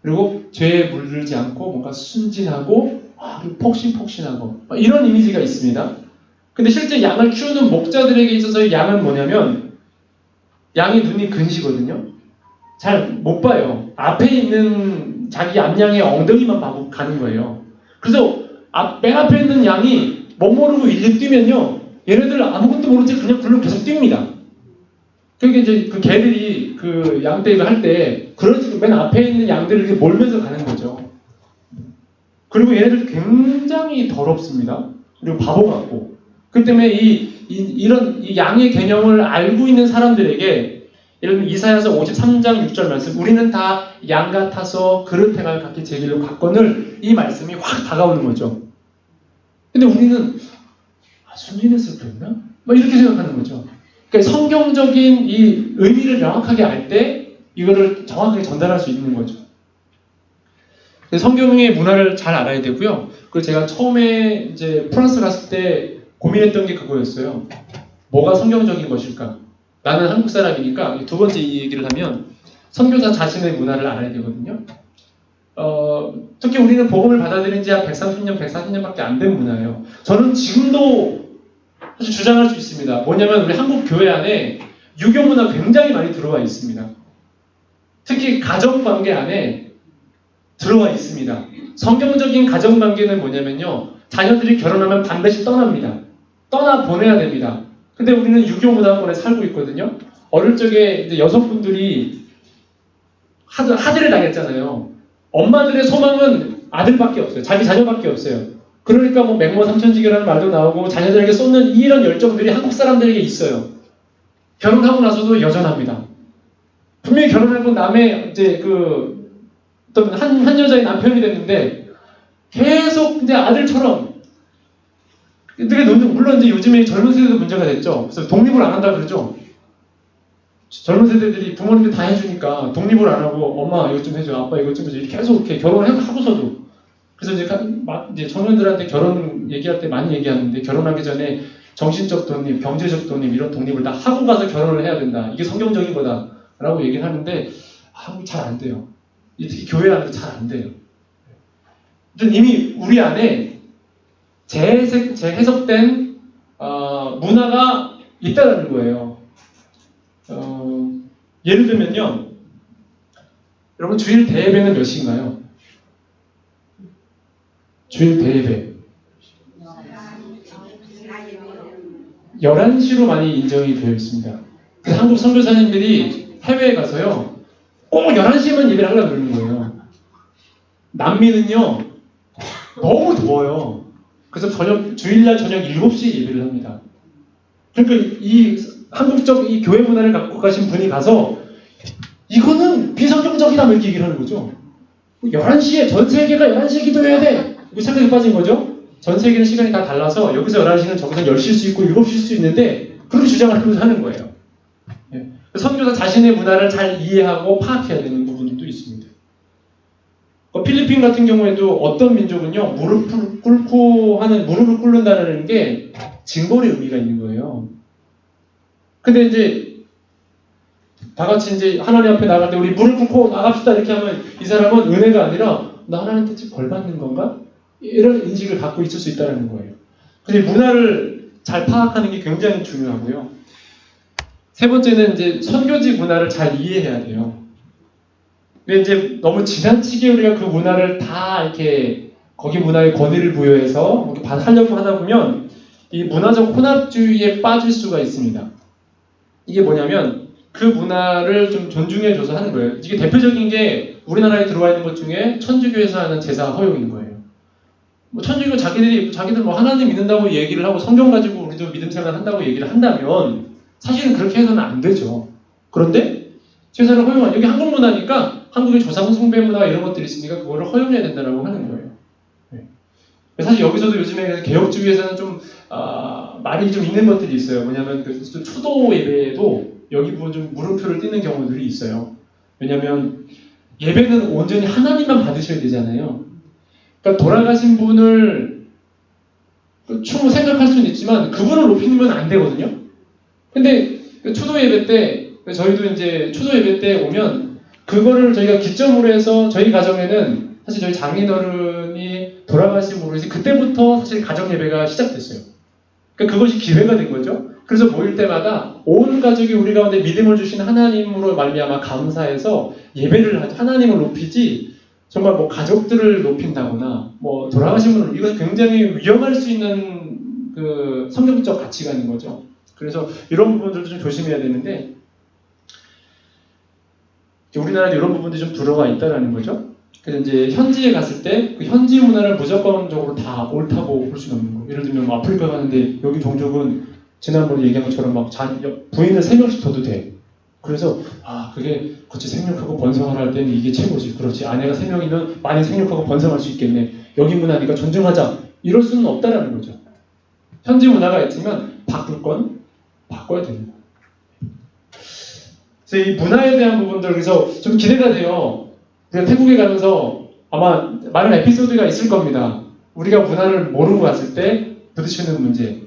그리고 죄에 물들지 않고 뭔가 순진하고 그리고 폭신폭신하고 이런 이미지가 있습니다. 근데 실제 양을 키우는 목자들에게 있어서 양은 뭐냐면, 양의 눈이 근시거든요. 잘 못 봐요. 앞에 있는 자기 앞양의 엉덩이만 보고 가는 거예요. 그래서 맨 앞에 있는 양이 못 모르고 일일 뛰면요, 얘네들 아무것도 모르지 그냥 굴러 계속 뜁니다. 그러니까 이제 그 개들이 그 양떼를 할 때 그런 식으로 맨 앞에 있는 양들을 이렇게 몰면서 가는 거죠. 그리고 얘네들 굉장히 더럽습니다. 그리고 바보 같고. 그 때문에 이런 양의 개념을 알고 있는 사람들에게, 예를 들면 이사야서 53장 6절 말씀, 우리는 다 양 같아서 그릇 행할 각기 제 길로 갔거늘, 이 말씀이 확 다가오는 거죠. 근데 우리는 순진해서 그랬나? 이렇게 생각하는 거죠. 그러니까 성경적인 이 의미를 명확하게 알 때 이거를 정확하게 전달할 수 있는 거죠. 성경의 문화를 잘 알아야 되고요. 그리고 제가 처음에 이제 프랑스 갔을 때 고민했던 게 그거였어요. 뭐가 성경적인 것일까? 나는 한국 사람이니까 두 번째 이 얘기를 하면 선교사 자신의 문화를 알아야 되거든요. 특히 우리는 복음을 받아들인 지 한 130년, 140년밖에 안 된 문화예요. 저는 지금도 사실 주장할 수 있습니다. 뭐냐면 우리 한국 교회 안에 유교 문화 굉장히 많이 들어와 있습니다. 특히 가정관계 안에 들어와 있습니다. 성경적인 가정관계는 뭐냐면요, 자녀들이 결혼하면 반드시 떠납니다. 떠나 보내야 됩니다. 근데 우리는 유교 문화권에 살고 있거든요. 어릴 적에 이제 여성분들이 하드를 당했잖아요. 엄마들의 소망은 아들밖에 없어요. 자기 자녀밖에 없어요. 그러니까 뭐 맹모 삼천지교라는 말도 나오고 자녀들에게 쏟는 이런 열정들이 한국 사람들에게 있어요. 결혼하고 나서도 여전합니다. 분명히 결혼하고 남의 이제 어떤 한 여자의 남편이 됐는데 계속 이제 아들처럼, 물론 이제 요즘에 젊은 세대도 문제가 됐죠. 그래서 독립을 안 한다 그러죠. 젊은 세대들이 부모님들 다 해주니까 독립을 안 하고 엄마 이것 좀 해줘, 아빠 이것 좀 해줘, 계속 이렇게 결혼을 하고서도. 그래서 이제 청년들한테 결혼 얘기할 때 많이 얘기하는데, 결혼하기 전에 정신적 독립, 경제적 독립, 이런 독립을 다 하고 가서 결혼을 해야 된다. 이게 성경적인 거다라고 얘기를 하는데 잘 안 돼요. 특히 교회 안에서 잘 안 돼요. 이미 우리 안에 재해석된 문화가 있다는 거예요. 예를 들면요. 여러분 주일 대예배는 몇 시인가요? 주일 대예배 11시로 많이 인정이 되어 있습니다. 그래서 한국 선교사님들이 해외에 가서요. 꼭 11시에만 예배를 하려고 그러는 거예요. 남미는요. 너무 더워요. 그래서 주일날 저녁 7시에 예배를 합니다. 그러니까 이 한국적 이 교회 문화를 갖고 가신 분이 가서 이거는 비성경적이다 이렇게 얘기를 하는 거죠. 11시에 전 세계가 11시에 기도해야 돼. 이거 착각에 빠진 거죠. 전 세계는 시간이 다 달라서 여기서 11시는 저기서 10시일 수 있고 7시일 수 있는데 그렇게 주장을 하면서 하는 거예요. 예. 선교사 자신의 문화를 잘 이해하고 파악해야 되는 부분도 있습니다. 필리핀 같은 경우에도 어떤 민족은요, 무릎을 꿇는다는 게 징벌의 의미가 있는 거예요. 근데 이제 다 같이 이제 하나님 앞에 나갈 때 우리 무릎 꿇고 나갑시다 이렇게 하면 이 사람은 은혜가 아니라 나 하나님 뜻이 벌 받는 건가? 이런 인식을 갖고 있을 수 있다는 거예요. 그래서 문화를 잘 파악하는 게 굉장히 중요하고요. 세 번째는 이제 선교지 문화를 잘 이해해야 돼요. 근데 이제 너무 지나치게 우리가 그 문화를 다 이렇게 거기 문화에 권위를 부여해서 이렇게 하려고 하다 보면 이 문화적 혼합주의에 빠질 수가 있습니다. 이게 뭐냐면 그 문화를 좀 존중해줘서 하는 거예요. 이게 대표적인 게 우리나라에 들어와 있는 것 중에 천주교에서 하는 제사 허용인 거예요. 뭐 천주교 자기들 뭐 하나님 믿는다고 얘기를 하고 성경 가지고 우리도 믿음 생활 한다고 얘기를 한다면 사실은 그렇게 해서는 안 되죠. 그런데 제사를 허용한 여기 한국 문화니까 한국의 조상 숭배 문화 이런 것들이 있으니까 그거를 허용해야 된다고 하는 거예요. 네. 사실 여기서도 요즘에 개혁주의에서는 좀 말이 좀 있는 것들이 있어요. 뭐냐면 그 초도 예배에도 여기 부분 좀 물음표를 띄는 경우들이 있어요. 왜냐하면 예배는 온전히 하나님만 받으셔야 되잖아요. 그러니까 돌아가신 분을 충분히 생각할 수는 있지만 그분을 높이면 안 되거든요. 근데 초도 예배 때 저희도 이제 초도 예배 때 오면 그거를 저희가 기점으로 해서 저희 가정에는 사실 저희 장인어른이 돌아가심으로 해서 그때부터 사실 가정 예배가 시작됐어요. 그러니까 그것이 기회가 된 거죠. 그래서 모일 때마다 온 가족이 우리 가운데 믿음을 주신 하나님으로 말미암아 감사해서 예배를 하죠. 하나님을 높이지 정말 뭐 가족들을 높인다거나 뭐 돌아가신 분을 이건 굉장히 위험할 수 있는 그 성경적 가치관인 거죠. 그래서 이런 부분들도 좀 조심해야 되는데 우리나라에 이런 부분들이 좀 들어가 있다라는 거죠. 그래서 이제 현지에 갔을 때 그 현지 문화를 무조건적으로 다 옳다고 볼 수는 없는 거예요. 예를 들면 뭐 아프리카 가는데 여기 종족은 지난번에 얘기한 것처럼 막 부인을 3명씩 둬도 돼. 그래서 그게 그렇지 생육하고 번성을 할 때는 이게 최고지. 그렇지 아내가 3명이면 많이 생육하고 번성할 수 있겠네. 여기 문화니까 존중하자. 이럴 수는 없다라는 거죠. 현지 문화가 있지만 바꿀 건 바꿔야 됩니다. 그래서 이 문화에 대한 부분들 그래서 좀 기대가 돼요. 우리가 태국에 가면서 아마 많은 에피소드가 있을 겁니다. 우리가 문화를 모르고 갔을 때 부딪히는 문제.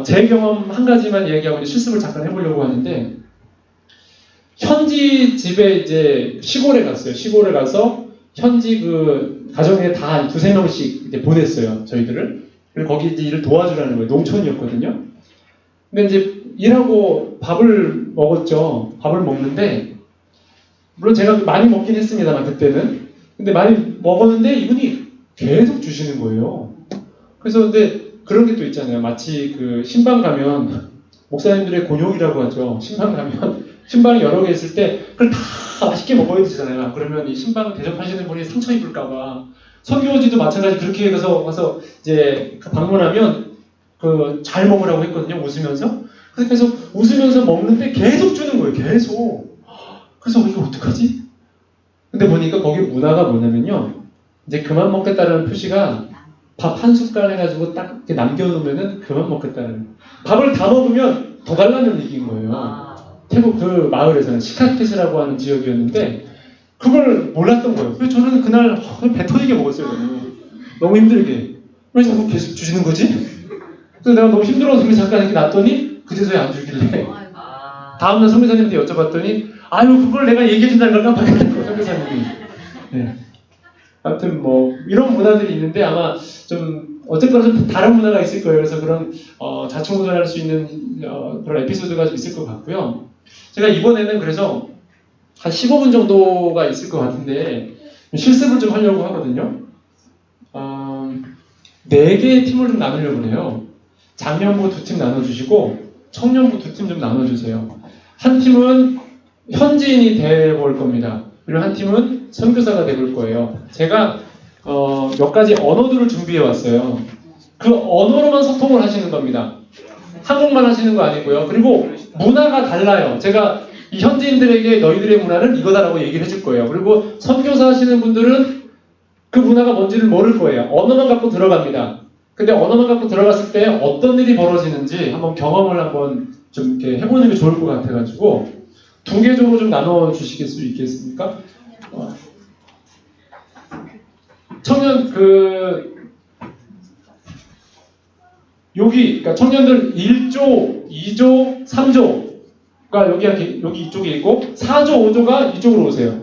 제 경험 한 가지만 얘기하고 실습을 잠깐 해보려고 하는데 현지 집에 이제 시골에 갔어요. 시골에 가서 현지 그 가정에 다 2-3명씩 이제 보냈어요. 저희들을. 그리고 거기 이제 일을 도와주라는 거예요. 농촌이었거든요. 근데 이제 일하고 밥을 먹었죠. 밥을 먹는데 물론 제가 많이 먹긴 했습니다만 그때는. 근데 많이 먹었는데 이분이 계속 주시는 거예요. 그래서 근데 그런 게 또 있잖아요. 마치 그 신방 가면 목사님들의 곤욕이라고 하죠. 신방 가면 신방이 여러 개 있을 때 그걸 다 맛있게 먹어야 되잖아요. 그러면 이 신방 대접하시는 분이 상처 입을까봐. 선교지도 마찬가지 그렇게 해서 가서 이제 방문하면 그 잘 먹으라고 했거든요. 웃으면서. 그래서 웃으면서 먹는데 계속 주는 거예요. 계속. 그래서 이거 어떡하지? 근데 보니까 거기 문화가 뭐냐면요. 이제 그만 먹겠다라는 표시가 밥 한 숟갈 해가지고 딱 이렇게 남겨놓으면은 그만 먹겠다는. 밥을 다 먹으면 더 달라는 얘기인 거예요. 태국 그 마을에서는 시카켓이라고 하는 지역이었는데 그걸 몰랐던 거예요. 그래서 저는 그날 배 터지게 먹었어요. 너무 힘들게. 왜 자꾸 계속 주시는 거지? 그래서 내가 너무 힘들어서 잠깐 이렇게 놨더니 그제서야 안 주길래 다음날 선교사님한테 여쭤봤더니 그걸 내가 얘기해준다는 걸 깜빡했다고 선교사님이. 네. 아무튼 뭐 이런 문화들이 있는데 아마 좀 어쨌거나 좀 다른 문화가 있을 거예요. 그래서 그런 자충우돌할 수 있는 그런 에피소드가 좀 있을 것 같고요. 제가 이번에는 그래서 한 15분 정도가 있을 것 같은데 실습을 좀 하려고 하거든요. 4개의 팀을 좀 나누려고 해요. 장년부 2팀 나눠주시고 청년부 2팀 좀 나눠주세요. 한 팀은 현지인이 돼볼 겁니다. 그리고 한 팀은 선교사가 돼볼 거예요. 제가 몇 가지 언어들을 준비해 왔어요. 그 언어로만 소통을 하시는 겁니다. 한국말 하시는 거 아니고요. 그리고 문화가 달라요. 제가 이 현지인들에게 너희들의 문화는 이거다라고 얘기를 해줄 거예요. 그리고 선교사 하시는 분들은 그 문화가 뭔지를 모를 거예요. 언어만 갖고 들어갑니다. 근데 언어만 갖고 들어갔을 때 어떤 일이 벌어지는지 한번 경험을 한번 좀 이렇게 해보는 게 좋을 것 같아가지고 2개 조로 좀 나눠 주실 수 있겠습니까? 청년 여기 그러니까 청년들 1조, 2조, 3조가 여기 이쪽에 있고 4조, 5조가 이쪽으로 오세요.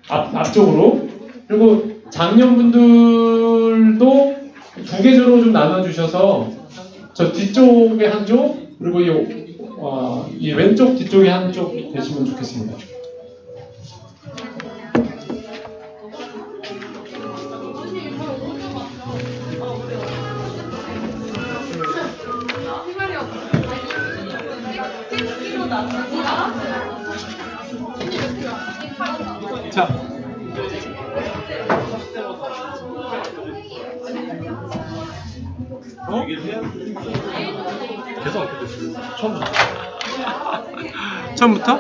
앞쪽으로. 그리고 장년분들도 2개조로 좀 나눠주셔서 저 뒤쪽에 한 조, 그리고 이 왼쪽 뒤쪽에 한 쪽 되시면 좋겠습니다. 자. 계속 어떻게 됐어요? 처음부터? 처음부터?